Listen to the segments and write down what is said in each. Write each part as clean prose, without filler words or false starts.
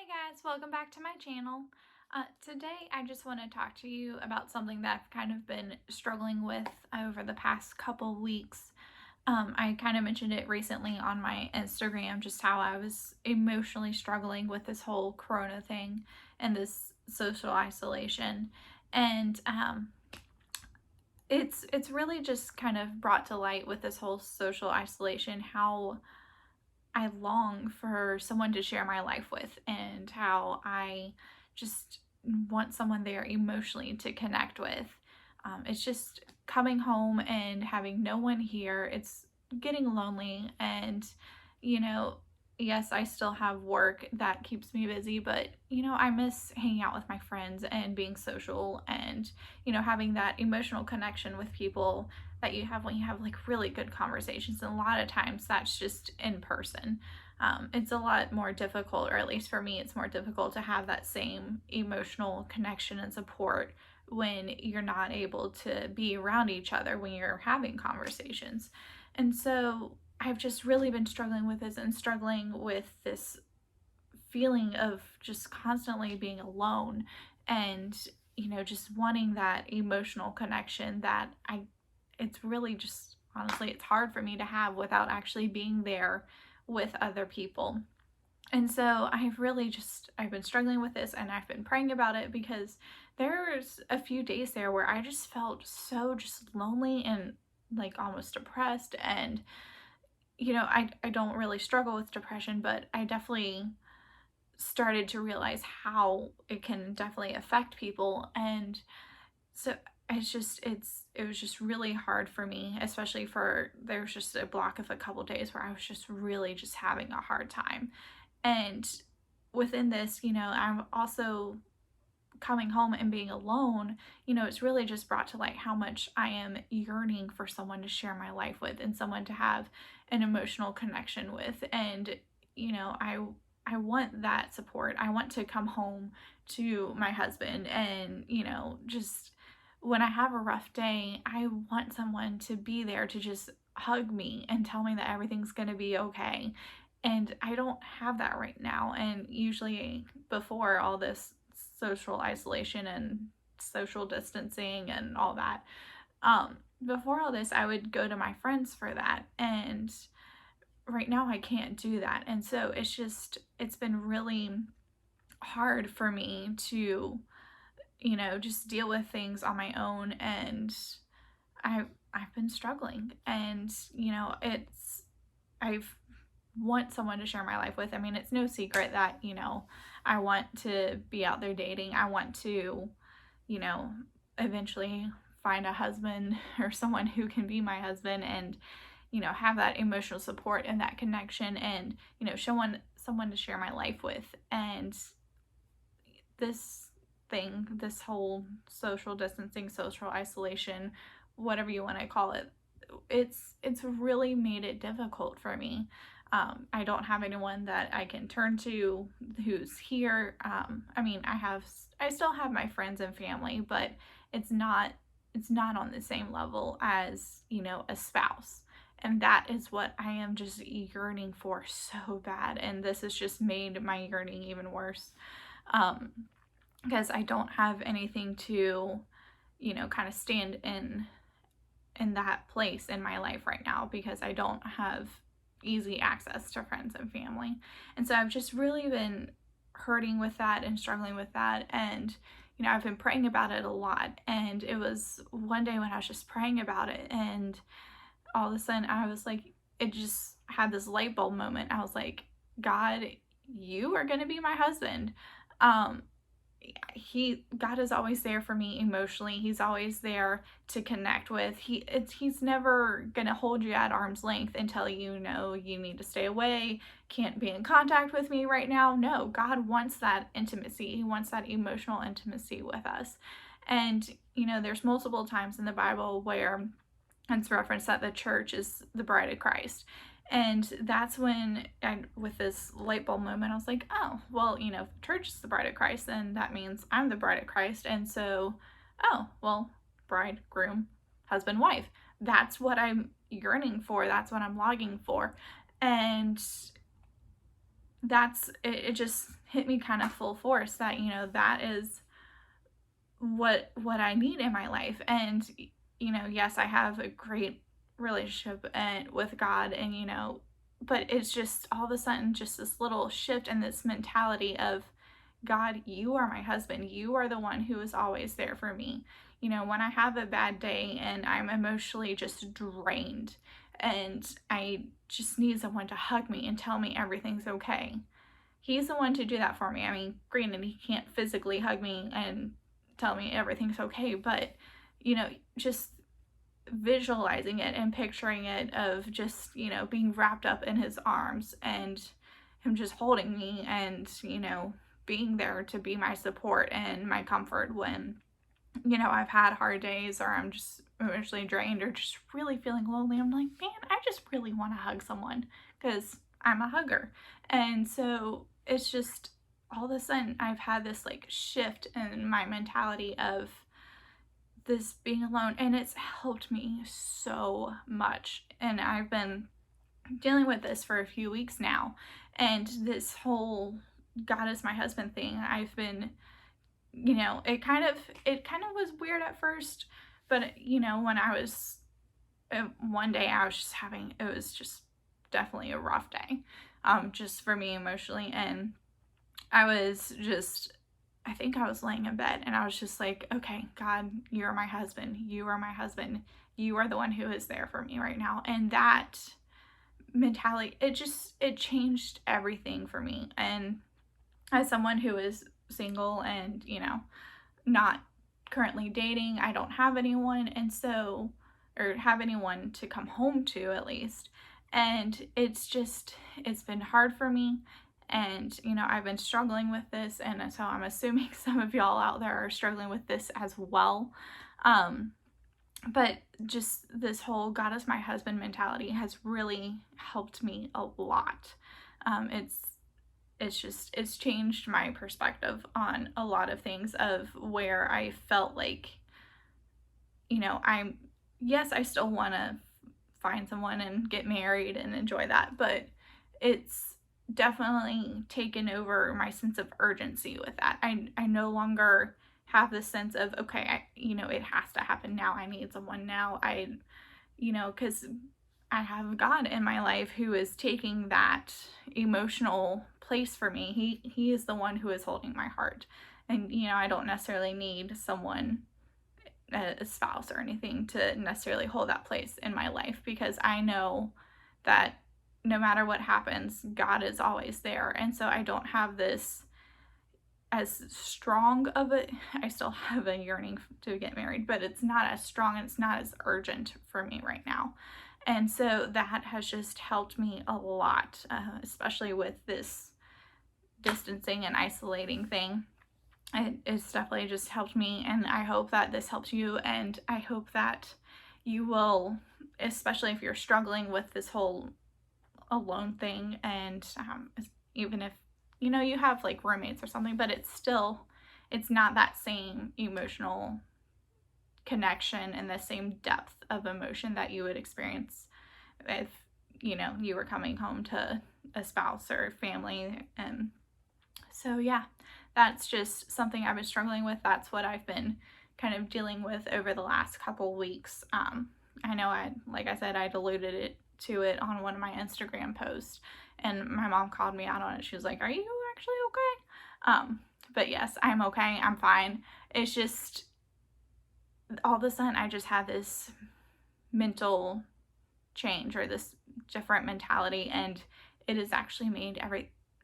Hey guys, welcome back to my channel. Today I just want to talk to you about something that I've kind of been struggling with over the past couple weeks. I kind of mentioned it recently on my Instagram, just how I was emotionally struggling with this whole corona thing and this social isolation. And it's really just kind of brought to light with this whole social isolation how I long for someone to share my life with, and how I just want someone there emotionally to connect with. It's just coming home and having no one here. It's getting lonely, and you know, yes, I still have work that keeps me busy, but I miss hanging out with my friends and being social and, having that emotional connection with people that you have when you have like really good conversations. And a lot of times that's just in person. It's a lot more difficult, or at least for me, it's more difficult to have that same emotional connection and support when you're not able to be around each other when you're having conversations. And so I've just really been struggling with this and struggling with this feeling of just constantly being alone and, just wanting that emotional connection that it's really just, honestly, it's hard for me to have without actually being there with other people. And so I've been struggling with this, and I've been praying about it because there's a few days there where I just felt so just lonely and like almost depressed. And, I don't really struggle with depression, but I definitely started to realize how it can definitely affect people. And so it was just really hard for me, especially there was just a block of a couple days where I was just really just having a hard time. And within this, I'm also coming home and being alone. It's really just brought to light how much I am yearning for someone to share my life with and someone to have an emotional connection with. And, I want that support. I want to come home to my husband and, just when I have a rough day, I want someone to be there to just hug me and tell me that everything's going to be okay. And I don't have that right now. And usually before all this social isolation and social distancing and all that, before all this, I would go to my friends for that. And right now I can't do that. And so it's been really hard for me to, just deal with things on my own. And I've been struggling. And, I've want someone to share my life with. I mean, it's no secret that, I want to be out there dating. I want to, eventually find a husband or someone who can be my husband and, have that emotional support and that connection and, someone to share my life with. And this whole social distancing, social isolation, whatever you want to call it, it's really made it difficult for me. I don't have anyone that I can turn to who's here. I mean, I still have my friends and family, but it's not on the same level as, a spouse. And that is what I am just yearning for so bad. And this has just made my yearning even worse. Because I don't have anything to, kind of stand in that place in my life right now, because I don't have easy access to friends and family. And so I've just really been hurting with that and struggling with that. And, I've been praying about it a lot. And it was one day when I was just praying about it, and all of a sudden I was like, it just had this light bulb moment. I was like, God, you are going to be my husband. Um, God is always there for me emotionally. He's always there to connect with. He's never gonna hold you at arm's length and tell you, no, you need to stay away, can't be in contact with me right now. No, God wants that intimacy. He wants that emotional intimacy with us. And there's multiple times in the Bible where it's referenced that the church is the bride of Christ. And that's when, with this light bulb moment, I was like, oh, well, if the church is the bride of Christ, then that means I'm the bride of Christ. And so, oh, well, bride, groom, husband, wife. That's what I'm yearning for. That's what I'm longing for. And it just hit me kind of full force that, that is what I need in my life. And yes, I have a great relationship and with God, and but it's just all of a sudden just this little shift in this mentality of, God, you are my husband. You are the one who is always there for me. When I have a bad day and I'm emotionally just drained and I just need someone to hug me and tell me everything's okay, he's the one to do that for me. I mean, granted, he can't physically hug me and tell me everything's okay, but just visualizing it and picturing it of just, being wrapped up in his arms and him just holding me and, being there to be my support and my comfort when, I've had hard days or I'm just emotionally drained or just really feeling lonely. I'm like, man, I just really want to hug someone because I'm a hugger. And so it's just all of a sudden I've had this like shift in my mentality of this being alone, and it's helped me so much. And I've been dealing with this for a few weeks now, and this whole God is my husband thing, I've been, it kind of was weird at first, but when I was one day I was just having, it was just definitely a rough day, just for me emotionally. And I was just, I think I was laying in bed and I was just like, okay, God, you're my husband. You are my husband. You are the one who is there for me right now. And that mentality, it changed everything for me. And as someone who is single and, not currently dating, I don't have anyone. And so, or have anyone to come home to at least. And it's been hard for me. And, I've been struggling with this. And so I'm assuming some of y'all out there are struggling with this as well. But just this whole God is my husband mentality has really helped me a lot. It's changed my perspective on a lot of things of where I felt like, yes, I still want to find someone and get married and enjoy that, but it's definitely taken over my sense of urgency with that. I no longer have this sense of, okay, it has to happen now. I need someone now. Because I have God in my life who is taking that emotional place for me. He is the one who is holding my heart. And, I don't necessarily need someone, a spouse or anything, to necessarily hold that place in my life, because I know that no matter what happens, God is always there. And so I don't have this as strong of a, I still have a yearning to get married, but it's not as strong and it's not as urgent for me right now. And so that has just helped me a lot, especially with this distancing and isolating thing. It's definitely just helped me, and I hope that this helps you, and I hope that you will, especially if you're struggling with this whole alone thing, and even if you have like roommates or something, but it's not that same emotional connection and the same depth of emotion that you would experience if you were coming home to a spouse or family. And so yeah, that's just something I've been struggling with. That's what I've been kind of dealing with over the last couple weeks. I know like I said, I alluded to it on one of my Instagram posts, and my mom called me out on it. She was like, are you actually okay? But yes, I'm okay. I'm fine. It's just all of a sudden I just had this mental change or this different mentality, and it has actually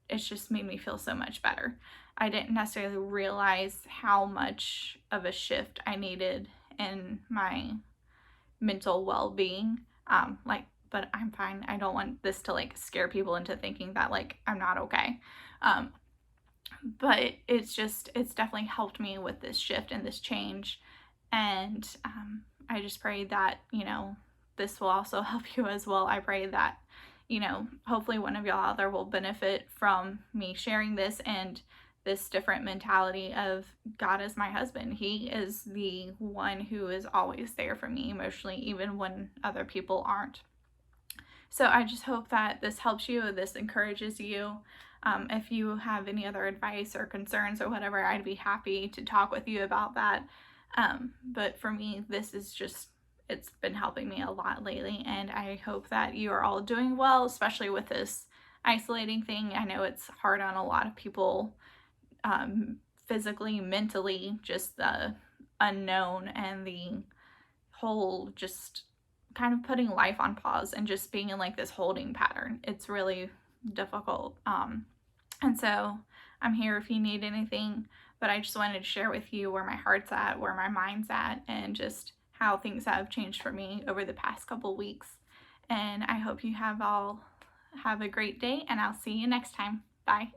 it's just made me feel so much better. I didn't necessarily realize how much of a shift I needed in my mental well-being. But I'm fine. I don't want this to like scare people into thinking that like I'm not okay. But it's definitely helped me with this shift and this change. And I just pray that, this will also help you as well. I pray that, hopefully one of y'all out there will benefit from me sharing this and this different mentality of God is my husband. He is the one who is always there for me emotionally, even when other people aren't. So I just hope that this helps you, this encourages you. If you have any other advice or concerns or whatever, I'd be happy to talk with you about that. But for me, this is just, it's been helping me a lot lately. And I hope that you are all doing well, especially with this isolating thing. I know it's hard on a lot of people, um, physically, mentally, just the unknown and the whole just kind of putting life on pause and just being in like this holding pattern. It's really difficult. And so I'm here if you need anything, but I just wanted to share with you where my heart's at, where my mind's at, and just how things have changed for me over the past couple weeks. And I hope you have a great day, and I'll see you next time. Bye.